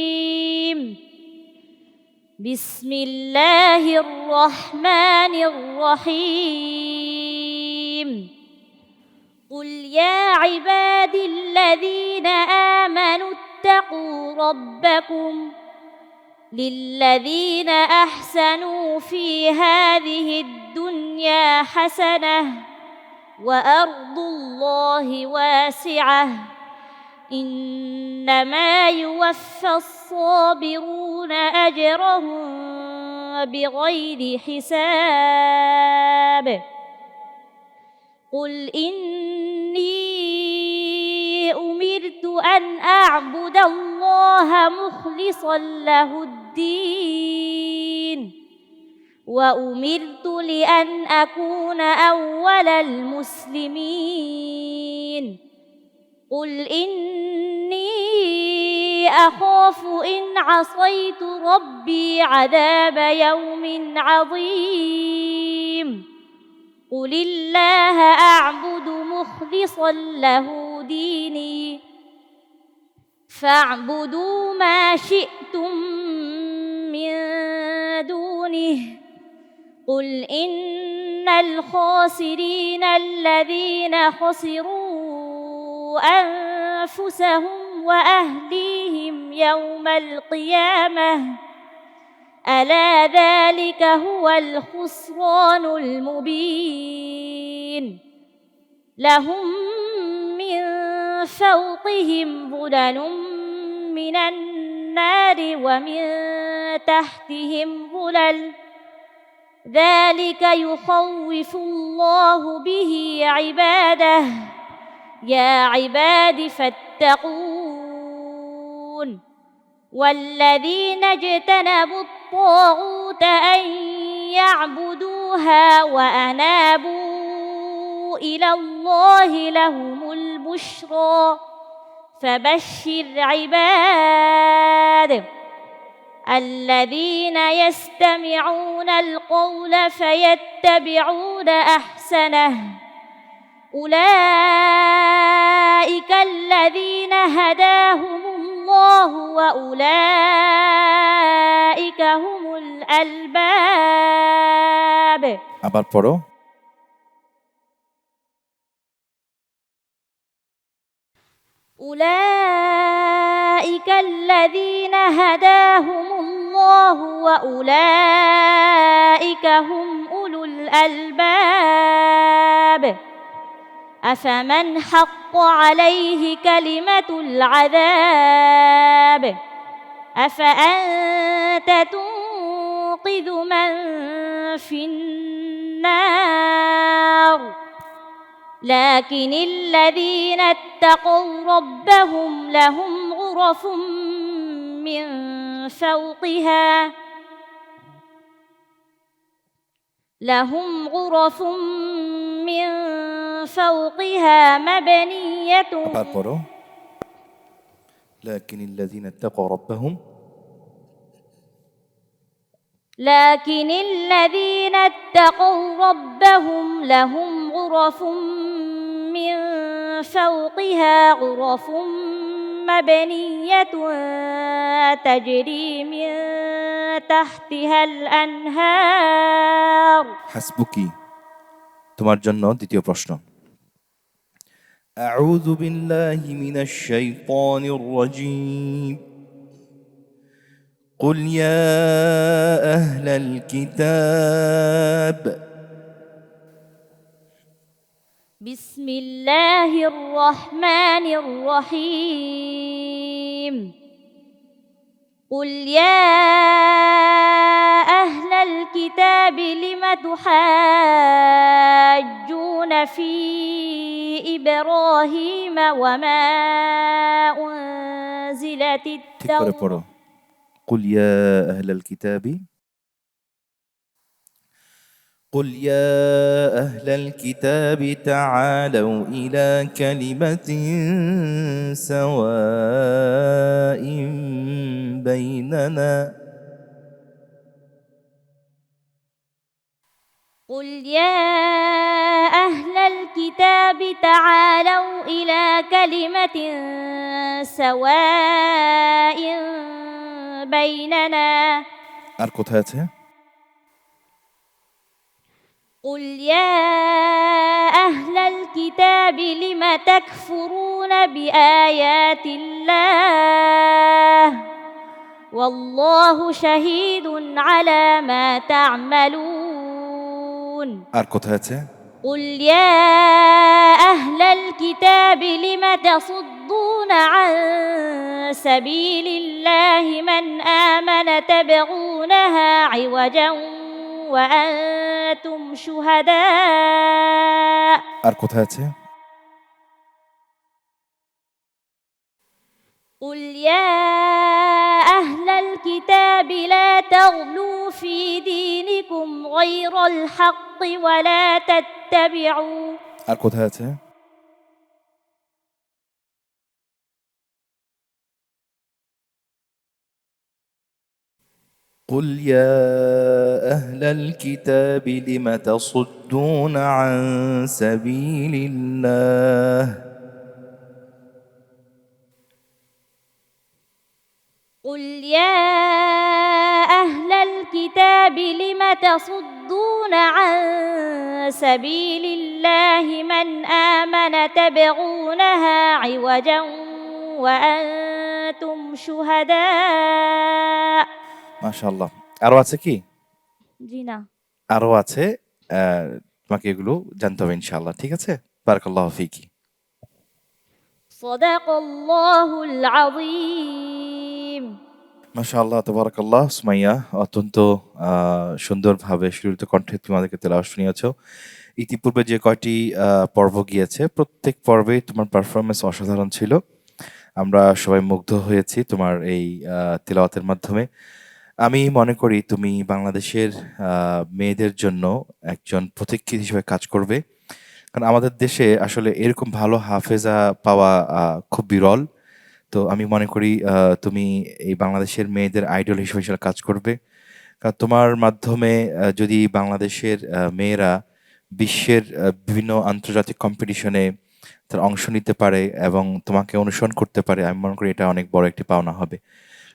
بسم الله الرحمن الرحيم. قل يا عبادي الذين آمنوا اتقوا ربكم للذين أحسنوا في هذه الدنيا حسنة وأرض الله واسعة إنما يوفى الصابرون أجرهم بغير حساب. قل إني أمرت أن أعبد الله مخلصا له الدين وأمرت لأن أكون أول المسلمين. قل إني أخاف إن عصيت ربي عذاب يوم عظيم. قل الله أعبد مخلصا له ديني فاعبدوا ما شئتم من دونه. قل إن الخاسرين الذين خسروا أنفسهم وأهليهم يوم القيامة ألا ذلك هو الخسران المبين. لهم من فوقهم ظلل من النار ومن تحتهم ظلل ذلك يخوف الله به عباده يا عباد فاتقون. والذين اجتنبوا الطاغوت أن يعبدوها وأنابوا إلى الله لهم البشرى فبشر عباد الذين يستمعون القول فيتبعون أحسنه أولئك الذين هداهم الله وأولئك هم الألباب. আবার পড়ো। أولئك الذين هداهم الله وأولئك هم أولو الألباب. أفمن حق عليه كلمة العذاب أفأنت تنقذ من في النار. لكن الذين اتقوا ربهم لهم غرف من فوقها مبنية. আবার পড়ো। لكن الذين اتقوا ربهم لكن الذين اتقوا ربهم لهم غرف من فوقها غرف مبنية تجري من تحتها الأنهار. হাসবুকি। তোমার জন্য দ্বিতীয় প্রশ্ন। أعوذ بالله من الشيطان الرجيم. قل يا أهل الكتاب بسم الله الرحمن الرحيم قل يا أهل الكتاب لم تحاجون في إبراهيم وما أنزلت ঠিক করে পড়ো قل يا أهل الكتاب قل يا أهل الكتاب تعالوا إلى كلمة سواء بيننا قل يا أهل الكتاب تعالوا إلى كلمة سواء بيننا আর কোথায় আছে قل يا أهل الكتاب لم تكفرون بآيات الله والله شهيد على ما تعملون আর কোথায় আছে قل يا أهل الكتاب لم تصدون عن سبيل الله من آمن تبغونها عوجا وأنتم شهداء আর কোথায় আছে قل يا أهل الكتاب لا تغلوا في دينكم غير الحق ولا تتبعوا আর কোথায় আছে قل يا أهل الكتاب لم تصدون عن سبيل الله قل يا أهل الكتاب لم تصدون عن سبيل الله من آمن تبغونها عوجا وأنتم شهداء মাশাআল্লাহ আরো আছে কি জিনা আরো আছে তোমাকে এগুলো জানতে হবে ইনশাআল্লাহ ঠিক আছে বারাকাল্লাহু ফিকি صدق الله العظيم মাশাআল্লাহ তাবারাকাল্লাহ সুমাইয়া অত্যন্ত সুন্দরভাবে সুরিত কণ্ঠে তুমি আমাদেরকে তেলাওয়াত শুনিয়েছো ইতিপূর্বে যে কয়টি পর্ব গিয়েছে প্রত্যেক পর্বে তোমার পারফরমেন্স অসাধারণ ছিল আমরা সবাই মুগ্ধ হয়েছি তোমার এই তেলাওয়াতের মাধ্যমে আমি মনে করি তুমি বাংলাদেশের মেয়েদের জন্য একজন পথিকৃৎ হিসেবে কাজ করবে কারণ আমাদের দেশে আসলে এরকম ভালো হাফেজা পাওয়া খুব বিরল তো আমি মনে করি তুমি এই বাংলাদেশের মেয়েদের আইডল হিসেবে কাজ করবে কারণ তোমার মাধ্যমে যদি বাংলাদেশের মেয়েরা বিশ্বের বিভিন্ন আন্তর্জাতিক কম্পিটিশনে তার অংশ নিতে পারে এবং তোমাকে অনুসরণ করতে পারে আমি মনে করি এটা অনেক বড় একটি পাওনা হবে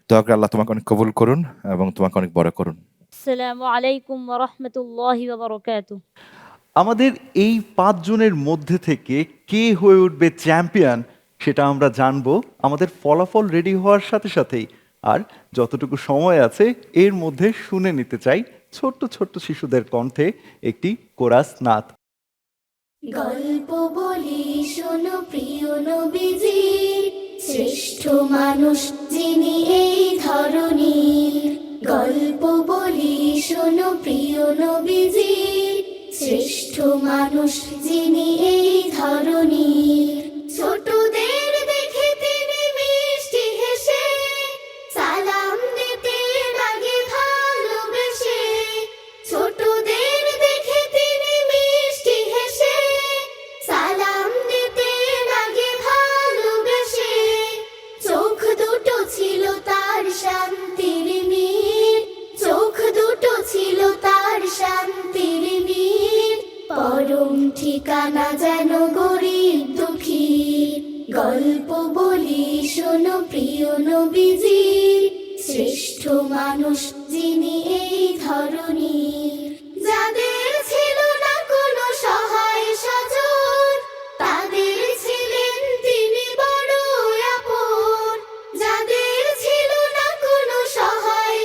দোয়া করে আল্লাহ তোমাকে অনেক কবুল করুন এবং তোমাকে অনেক বড় করুন আসসালামু আলাইকুম ওয়া রাহমাতুল্লাহি ওয়া বারাকাতুহু আমাদের এই 5 জনের মধ্যে থেকে কে হয়ে উঠবে চ্যাম্পিয়ন সেটা আমরা জানবো আমাদের ফলাফল রেডি হওয়ার সাথে সাথেই আর যতটুকু সময় আছে এর মধ্যে শুনে নিতে চাই ছোট্ট ছোট্ট শিশুদের কণ্ঠে একটি কোরাস নাত গল্প বলি শোনো প্রিয় নবীজি শ্রেষ্ঠ মানুষ যিনি এই ধরনীর গল্প বলি শোনো প্রিয় নবীজি শ্রেষ্ঠ মানুষ যিনি এই ধরনীর ছোটদের দেখে তিনি মিষ্টি হেসে সালাম দিতে লাগে ভালোবেসে ছোটদের দেখে তিনি মিষ্টি হেসে সালাম দিতে লাগে ভালোবেসে চোখ দুটো ছিল তার শান্তির নীর চোখ দুটো ছিল তার শান্তির নীর পরম ঠিকানা যেন গরিব দুঃখীর গল্প বলি শোনো প্রিয় নবীজি শ্রেষ্ঠ মানুষ যিনি এই ধরনীর যাদের ছিল না কোনো সহায় সাজন তাদের ছিলেন তিনি বড় আপন যাদের ছিল না কোনো সহায়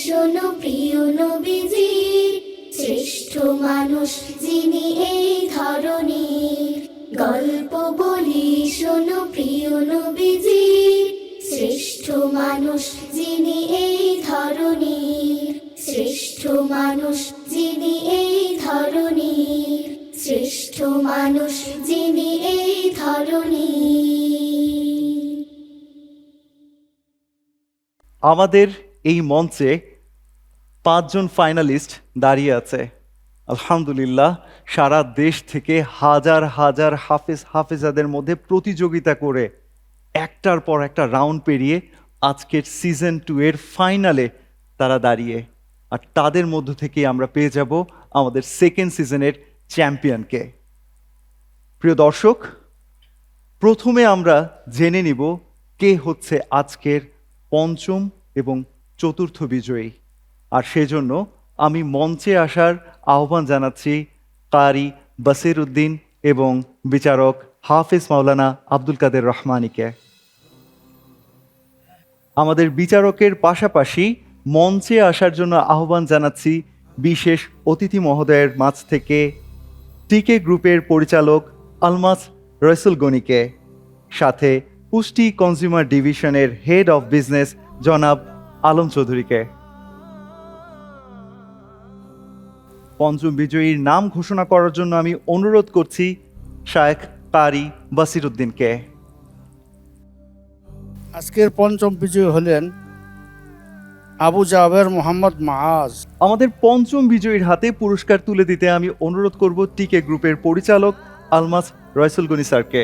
শোনো প্রিয় নবীজির শ্রেষ্ঠ মানুষ যিনি এই ধরনীর গল্প বলি শোনো প্রিয় নবীজির শ্রেষ্ঠ মানুষ যিনি এই ধরনীর শ্রেষ্ঠ মানুষ যিনি এই ধরনীর শ্রেষ্ঠ মানুষ যিনি এই ধরনীর। আমাদের এই মঞ্চে 5 জন ফাইনালিস্ট দাঁড়িয়ে আছে। আলহামদুলিল্লাহ, সারা দেশ থেকে হাজার হাজার হাফেজাদের মধ্যে প্রতিযোগিতা করে একটার পর একটা রাউন্ড পেরিয়ে আজকের সিজন 2 এর ফাইনালে তারা দাঁড়িয়ে, আর তাদের মধ্য থেকে আমরা পেয়ে যাব আমাদের সেকেন্ড সিজনের চ্যাম্পিয়নকে। প্রিয় দর্শক, প্রথমে আমরা জেনে নিব কে হচ্ছে আজকের পঞ্চম এবং চতুর্থ বিজয়ী, আর সেজন্য আমি মঞ্চে আসার আহ্বান জানাচ্ছি কারি বসির উদ্দিন এবং বিচারক হাফেজ মাওলানা আব্দুল কাদের রহমানীকে। আমাদের বিচারকের পাশাপাশি মঞ্চে আসার জন্য আহ্বান জানাচ্ছি বিশেষ অতিথি মহোদয়ের মাঝ থেকে টিকে গ্রুপের পরিচালক আলমাস রসুল গনিকে, সাথে পুষ্টি কনজিউমার ডিভিশনের হেড অফ বিজনেস জনাব আলম চৌধুরীকে। পঞ্চম বিজয়ীর নাম ঘোষণা করার জন্য আমি অনুরোধ করছি শায়েখ কারি বসির উদ্দিনকে। আজকের পঞ্চম বিজয়ী হলেন আবু জাবের মোহাম্মদ মাআজ। আমাদের পঞ্চম বিজয়ীর হাতে পুরস্কার তুলে দিতে আমি অনুরোধ করব টিকে গ্রুপের পরিচালক আলমাস রয়সুল গনি স্যারকে।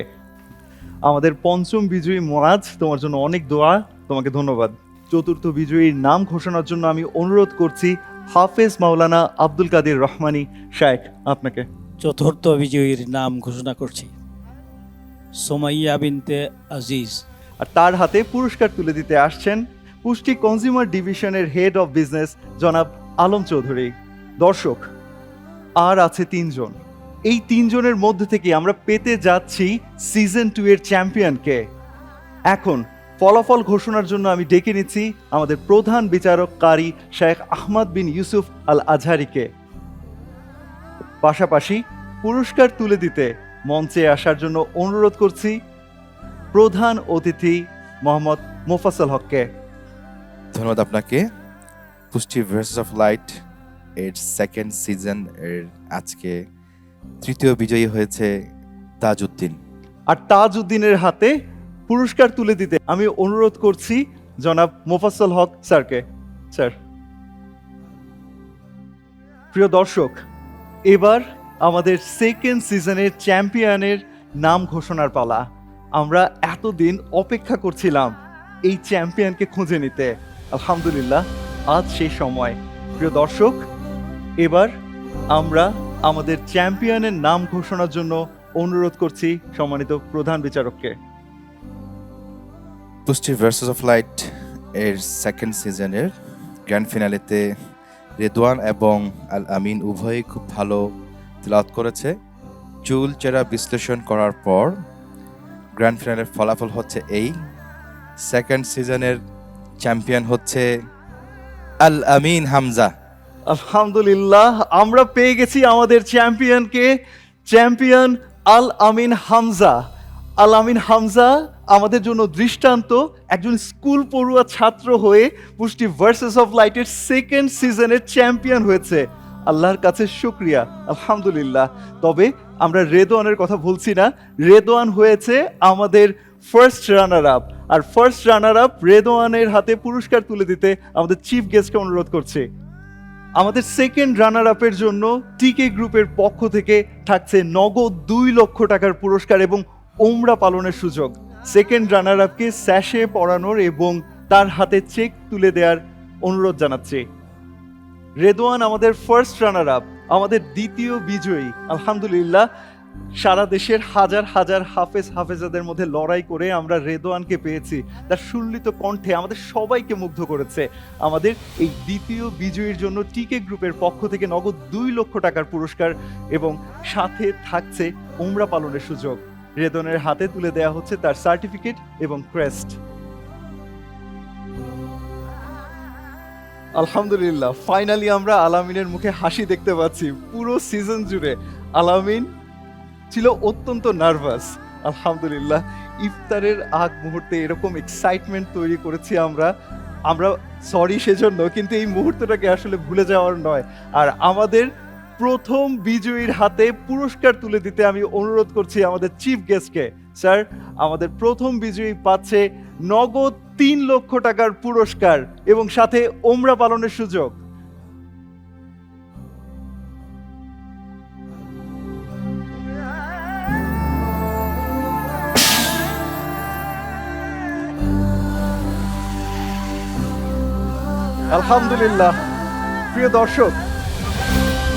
আমাদের পঞ্চম বিজয়ী মুআজ, তোমার জন্য অনেক দোয়া, তোমাকে ধন্যবাদ। চতুর্থ বিজয়ীর নাম ঘোষণার জন্য আমি অনুরোধ করছি হাফেজ মাওলানা আব্দুল কাদের রহমানী শায়েখ, আপনাকে। চতুর্থ বিজয়ীর নাম ঘোষণা করছি সোমাইয়া বিনতে আজিজ। আর তার হাতে পুরস্কার তুলে দিতে আসছেন পুষ্টি কনজিউমার ডিভিশনের হেড অফ বিজনেস জনাব আলম চৌধুরী। দর্শক, আর আছে 3 জন। এই 3 জনের মধ্যে থেকে আমরা পেতে যাচ্ছি সিজন 2 এর চ্যাম্পিয়নকে। এখন ফলাফল ঘোষণার জন্য আমি ডেকে নিচ্ছি আমাদের প্রধান বিচারক কারি শেখ আহমদ বিন ইউসুফ আল আজহারিকে। পাশাপাশি পুরস্কার তুলে দিতে মঞ্চে আসার জন্য অনুরোধ করছি প্রধান অতিথি মোহাম্মদ মোফাজ্জল হককে। ধন্যবাদ আপনাকে। পুষ্টি ভার্সেস অফ লাইট এর সেকেন্ড সিজন এর আজকে তৃতীয় বিজয়ী হয়েছে তাজউদ্দিন। আর তাজউদ্দিনের হাতে পুরস্কার তুলে দিতে আমি অনুরোধ করছি জনাব মোফাজ্জল হক স্যারকে। স্যার। প্রিয় দর্শক, এবার আমাদের সেকেন্ড সিজনের চ্যাম্পিয়নের নাম ঘোষণার পালা। আমরা এতদিন অপেক্ষা করছিলাম এই চ্যাম্পিয়নকে খুঁজে নিতে। আলহামদুলিল্লাহ, আজ সেই সময়। প্রিয় দর্শক, এবার আমরা আমাদের চ্যাম্পিয়নের নাম ঘোষণার জন্য অনুরোধ করছি সম্মানিত প্রধান বিচারককে। পুষ্টি ভার্সেস অফ লাইট এর সেকেন্ড সিজনের গ্র্যান্ড ফিনালেতে রেদওয়ান এবং আল আমিন উভয়ই খুব ভালো তিলাওয়াত করেছে। চুল চেরা বিশ্লেষণ করার পর গ্র্যান্ড ফিনালের ফলাফল হচ্ছে এই। সেকেন্ড সিজনের চ্যাম্পিয়ন হচ্ছে আল আমিন হামজা। আলহামদুলিল্লাহ, আমরা পেয়ে গেছি আমাদের চ্যাম্পিয়নকে। চ্যাম্পিয়ন আল আমিন হামজা। আল আমিন হামজা আমাদের জন্য দৃষ্টান্ত। একজন স্কুল পড়ুয়া ছাত্র হয়ে পুষ্টি ভার্সেস অফ লাইটের সেকেন্ড সিজনের চ্যাম্পিয়ন হয়েছে। আল্লাহর কাছে শুকরিয়া, আলহামদুলিল্লাহ। তবে আমরা রেদওয়ানের কথা বলছি না। রেদওয়ান হয়েছে আমাদের ফার্স্ট রানার আপ, আর ফার্স্ট রানার আপ রেদওয়ানের হাতে পুরস্কার তুলে দিতে আমাদের চিফ গেস্টকে অনুরোধ করছি। আমাদের সেকেন্ড রানার আপের জন্য টিকে গ্রুপের পক্ষ থেকে থাকছে নগদ 2 লক্ষ টাকার পুরস্কার এবং ওমরা পালনের সুযোগ। সেকেন্ড রানার আপকে স্যাশে পরানোর এবং তার হাতে চেক তুলে দেওয়ার অনুরোধ জানাচ্ছি। রেদওয়ান আমাদের ফার্স্ট রানার আপ, আমাদের দ্বিতীয় বিজয়ী। আলহামদুলিল্লাহ, সারা দেশের হাজার হাজার হাফেজাদের মধ্যে লড়াই করে আমরা রেদওয়ানকে পেয়েছি। তার সুললিত কণ্ঠে আমাদের সবাইকে মুগ্ধ করেছে। আমাদের এই দ্বিতীয় বিজয়ীর জন্য টিকে গ্রুপের পক্ষ থেকে নগদ 2 লক্ষ টাকার পুরস্কার এবং সাথে থাকছে ওমরা পালনের সুযোগ। রেদওয়ানের হাতে তুলে দেওয়া হচ্ছে তার সার্টিফিকেট এবং ক্রেস্ট। আলহামদুলিল্লাহ, ফাইনালি আমরা আলামিনের মুখে হাসি দেখতে পাচ্ছি। পুরো সিজন জুড়ে আলামিন ছিল অত্যন্ত নার্ভাস। আলহামদুলিল্লাহ, ইফতারের আগ মুহূর্তে এরকম এক্সাইটমেন্ট তৈরি করেছি আমরা সরি সেজন্য, কিন্তু এই মুহূর্তটাকে আসলে ভুলে যাওয়ার নয়। আর আমাদের প্রথম বিজয়ীর হাতে পুরস্কার তুলে দিতে আমি অনুরোধ করছি আমাদের চিফ গেস্টকে। স্যার, আমাদের প্রথম বিজয়ী পাচ্ছে নগদ 3 লক্ষ টাকার পুরস্কার এবং সাথে ওমরা পালনের সুযোগ। আলহামদুলিল্লাহ। প্রিয় দর্শক,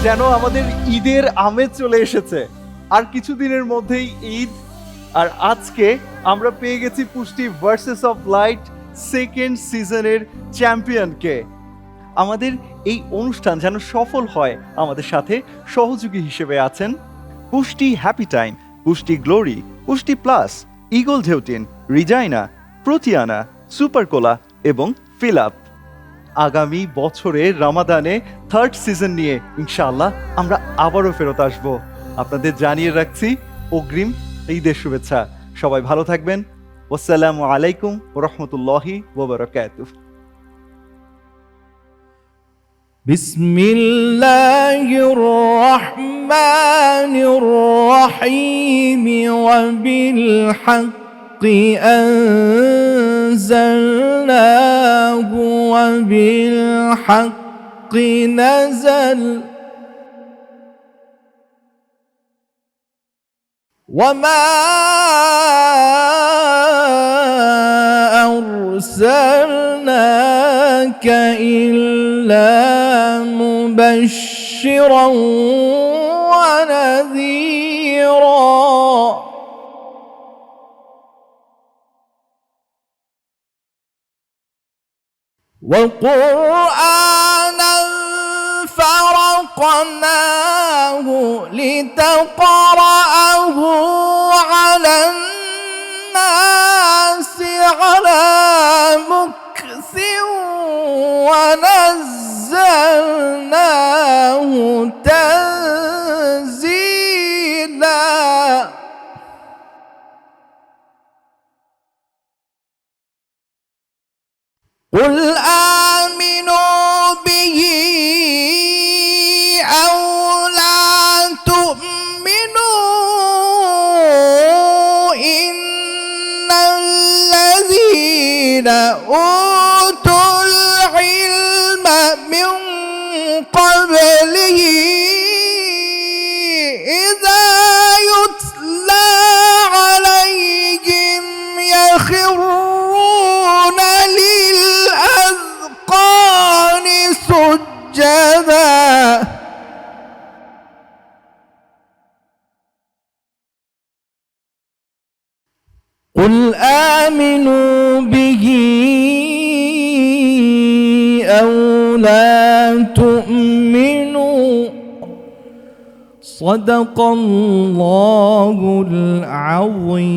যেন আমাদের ঈদের আমেজ চলে এসেছে। আর কিছুদিনের মধ্যেই ঈদ, আর আজকে আমরা পেয়ে গেছি পুষ্টি ভার্সেস অফ লাইট সেকেন্ড সিজনের চ্যাম্পিয়নকে। আমাদের এই অনুষ্ঠান যেন সফল হয়, আমাদের সাথে সহযোগী হিসেবে আছেন পুষ্টি হ্যাপি টাইম, পুষ্টি গ্লোরি, পুষ্টি প্লাস, ইগল ঢেউটিন, রিজাইনা, প্রোটিয়ানা, সুপার কোলা এবং ফিল আপ। আগামী বছরে রামাদানে 3rd সিজন নিয়ে ইনশাআল্লাহ আমরা আবারও ফেরত আসব। আপনাদের জানিয়ে রাখছি অগ্রিম ঈদের শুভেচ্ছা। সবাই ভালো থাকবেন। আসসালামু আলাইকুম ওয়া রাহমাতুল্লাহি ওয়া বারাকাতুহু। বিসমিল্লাহির রহমানির রহিম ওয়া বিল হাক্কি আনজালনাহু ওয়া বিল হাক্কি নাযাল وما أرسلناك إلا مبشرا ونذيرا وقرآنا فرقناه لتقرأه على الناس على مكث ونزلناه تنزيلا قل آمنوا به أو لا تؤمنوا إن الذين أوتوا العلم من قبله إذا يتلى عليهم يخرون للأذقان سجدا قل آمنوا به أو لا تؤمنوا صدق الله العظيم